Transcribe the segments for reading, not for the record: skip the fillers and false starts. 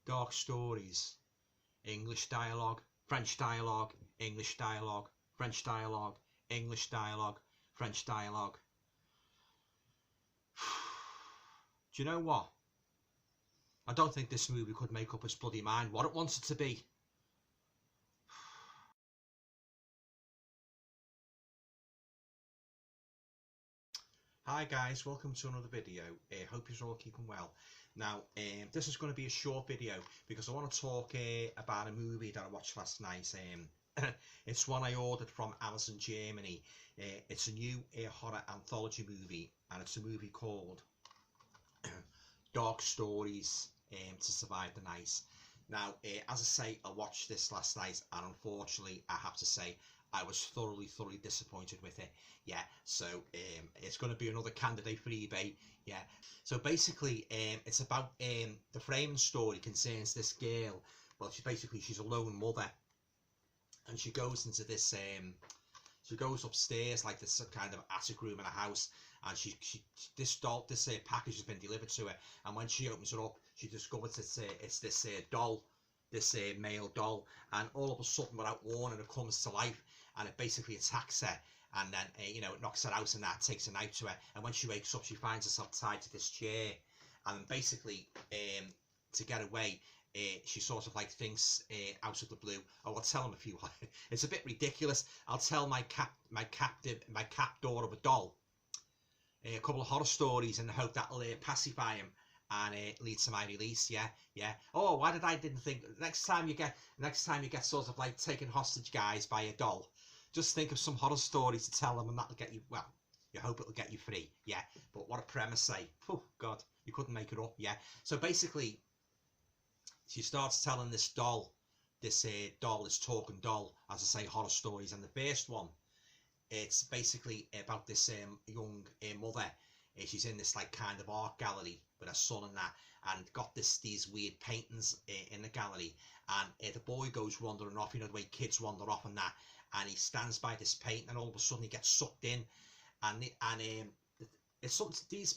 dark stories, English dialogue, French dialogue, English dialogue, French dialogue, English dialogue, French dialogue. Do you know what? I don't think this movie could make up its bloody mind what it wants it to be. Hi guys, welcome to another video. Hope you're all keeping well. Now, this is going to be a short video because I want to talk about a movie that I watched last night. It's one I ordered from Amazon Germany. It's a new horror anthology movie, and it's a movie called Dark Stories to Survive the Night. Now, as I say, I watched this last night, and unfortunately, I have to say, I was thoroughly disappointed with it. Yeah, so it's going to be another candidate for eBay. Yeah, so basically, it's about the framing story concerns this girl. Well, she's a lone mother, and she goes into this. She goes upstairs, like this kind of attic room in a house, and this package has been delivered to her, and when she opens it up, she discovers it's this doll, this male doll, and all of a sudden, without warning, it comes to life, and it basically attacks her, and then it knocks her out, and that takes a knife to her, and when she wakes up, she finds herself tied to this chair, and basically to get away, she sort of like thinks out of the blue, oh, I'll tell him if you want. It's a bit ridiculous. I'll tell my captor of a doll a couple of horror stories in the hope that'll pacify him and lead to my release. Yeah. Oh, why didn't think next time you get sort of like taken hostage, guys, by a doll, just think of some horror stories to tell them, and that'll get you, well, you hope it'll get you free. Yeah, but what a premise, eh? Oh God, you couldn't make it up. Yeah, so basically she starts telling this talking doll, as I say, horror stories. And the first one, it's basically about this young mother. She's in this like kind of art gallery with her son and that, and got these weird paintings in the gallery. And the boy goes wandering off, the way kids wander off and that. And he stands by this painting, and all of a sudden he gets sucked in. And it's this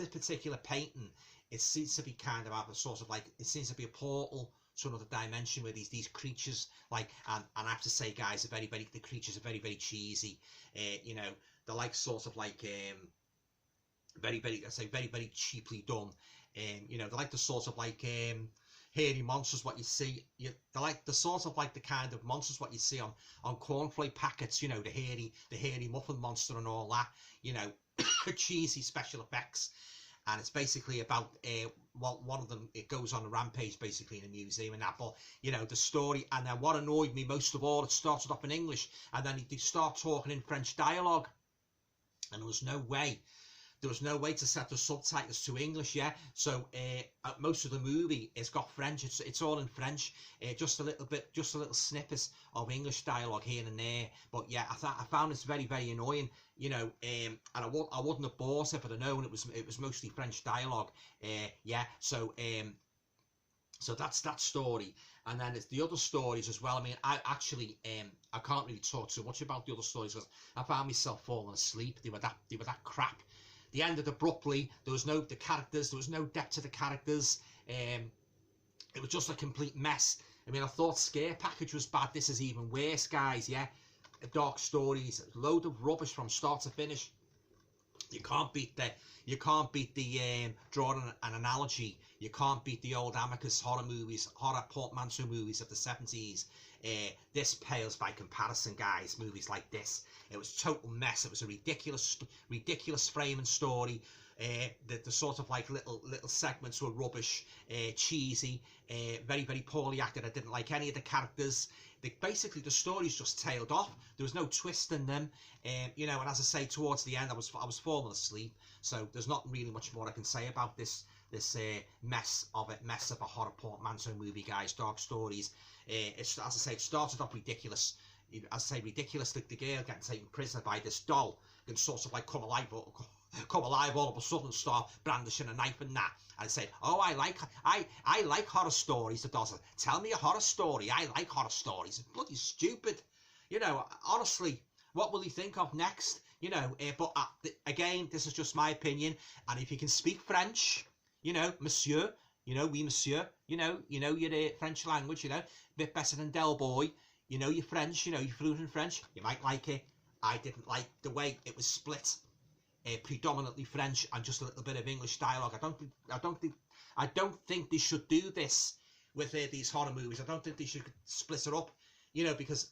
particular painting. It seems to be kind of have a sort of like, it seems to be a portal to another dimension where these creatures, like, and I have to say, guys, the creatures are very cheesy. They're like sort of like very cheaply done. They're like the sort of like hairy monsters what you see. They're like the sort of like the kind of monsters what you see on cornflake packets. The hairy muffin monster and all that. Cheesy special effects. And it's basically about one of them. It goes on a rampage basically in a museum and that. But the story, and then what annoyed me most of all, it started off in English, and then they start talking in French dialogue, and there was no way to set the subtitles to English. Yeah, so most of the movie it's got French. It's all in French. Just a little snippets of English dialogue here and there. But yeah, I found this very annoying. And I wouldn't have bought it if I'd known it was mostly French dialogue. Yeah, so that's that story, and then there's the other stories as well. I mean, I can't really talk too much about the other stories because I found myself falling asleep. They were that crap. They ended abruptly. There was no depth to the characters. It was just a complete mess. I mean, I thought Scare Package was bad. This is even worse, guys. Yeah, Dark Stories, a load of rubbish from start to finish. You can't beat the drawing an analogy. You can't beat the old Amicus horror portmanteau movies of the 70s. This pales by comparison, guys. Movies like this, it was a total mess. It was a ridiculous framing story. The sort of like little segments were rubbish, cheesy, very poorly acted. I didn't like any of the characters. Basically the stories just tailed off. There was no twist in them. And as I say, towards the end I was falling asleep. So there's not really much more I can say about this mess of a horror portmanteau movie, guys. Dark Stories. As I say, it started off ridiculous. As I say, ridiculous. The girl getting taken prisoner by this doll can sort of like come alive all of a sudden, start brandishing a knife and that, and say, oh, I like horror stories. The doll says, tell me a horror story. I like horror stories. It's bloody stupid. Honestly, what will he think of next? But again, this is just my opinion, and if you can speak French, monsieur, you know, oui monsieur, you know your French language, you know, a bit better than Del Boy, you know your French, you know your fluent in French, you might like it. I didn't like the way it was split, predominantly French and just a little bit of English dialogue. I don't think they should do this with these horror movies. I don't think they should split it up, you know, because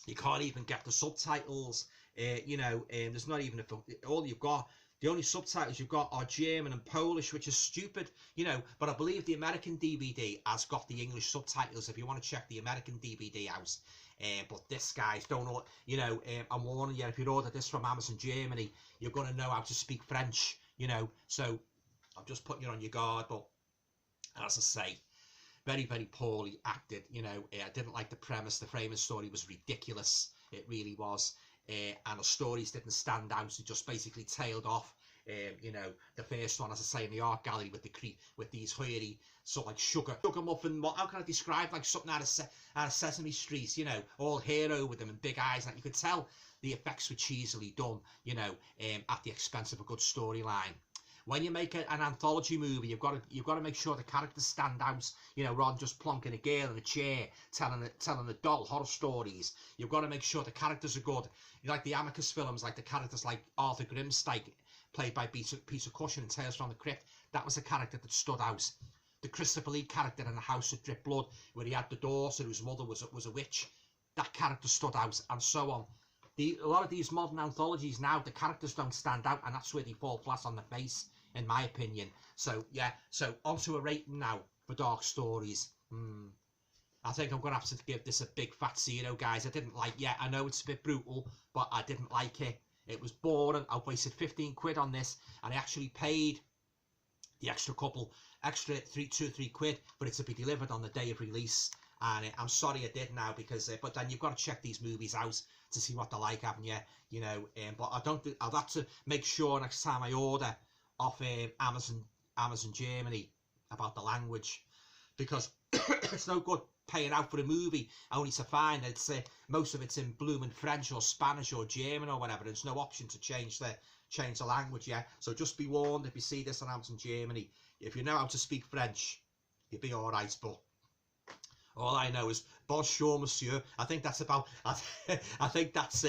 you can't even get the subtitles. You know, there's not even all you've got. The only subtitles you've got are German and Polish, which is stupid, you know. But I believe the American DVD has got the English subtitles if you want to check the American DVD out. But this, guys, don't know, you know, I'm warning you, if you order this from Amazon Germany, you're going to know how to speak French, you know. So I'm just putting you on your guard. But as I say, very, very poorly acted, you know. I didn't like the premise. The framing story was ridiculous. It really was. And the stories didn't stand out. They just basically tailed off. You know, the first one, as I say, in the art gallery with these hairy sort of like sugar muffin. How can I describe, like something out of Sesame Street? You know, all hero with them and big eyes. And you could tell the effects were cheesily done. You know, at the expense of a good storyline. When you make an anthology movie, you've got to make sure the characters stand out. You know, rather than just plonking a girl in a chair, telling adult horror stories. You've got to make sure the characters are good. Like the Amicus films, like the characters like Arthur Grimstad, played by Peter Cushing in Tales from the Crypt. That was a character that stood out. The Christopher Lee character in The House of Drip Blood, where he had the daughter whose mother was a witch. That character stood out, and so on. A lot of these modern anthologies now, the characters don't stand out, and that's where they fall flat on the face, in my opinion. So yeah, so onto a rating now for Dark Stories. I think I'm going to have to give this a big fat 0, guys. I didn't like, yeah, I know it's a bit brutal, but I didn't like it. It was boring. I wasted 15 quid on this, and I actually paid the extra 2 or 3 quid for it to be delivered on the day of release. And I'm sorry I did now, because but then you've got to check these movies out to see what they're like, haven't you? You know, but I'll have to make sure next time I order off Amazon Germany about the language, because it's no good paying out for a movie only to find that it's most of it's in blooming French or Spanish or German or whatever. There's no option to change the language. Yeah, so just be warned, if you see this on Amazon Germany, if you know how to speak French, you'll be all right. But all I know is bonjour, monsieur. I think that's about. I think that's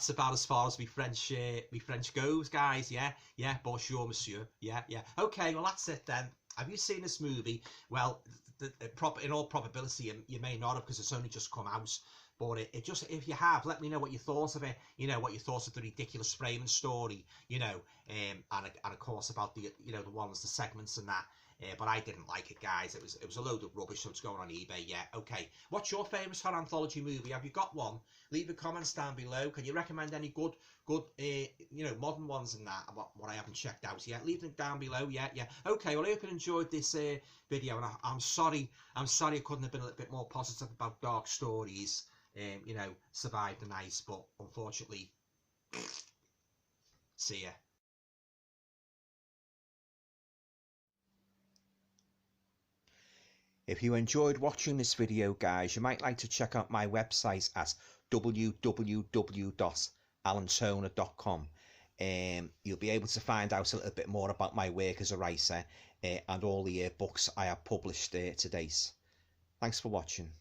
about as far as me French goes, guys. Yeah. Bonjour, monsieur. Yeah. Okay, well that's it then. Have you seen this movie? Well, in all probability, you may not have, because it's only just come out. But it just, if you have, let me know what you thought of it. You know, what you thought of the ridiculous framing story. You know, and of course about the the segments and that. But I didn't like it, guys. It was a load of rubbish, so it's going on eBay. Yeah, okay. What's your favourite horror anthology movie? Have you got one? Leave the comments down below. Can you recommend any good modern ones and that, what I haven't checked out yet? Leave them down below. Yeah. Okay, well, I hope you enjoyed this video, and I'm sorry I couldn't have been a little bit more positive about Dark Stories. Survived the night, but unfortunately, see ya. If you enjoyed watching this video, guys, you might like to check out my website at www.alantoner.com. You'll be able to find out a little bit more about my work as a writer and all the books I have published to date. Thanks for watching.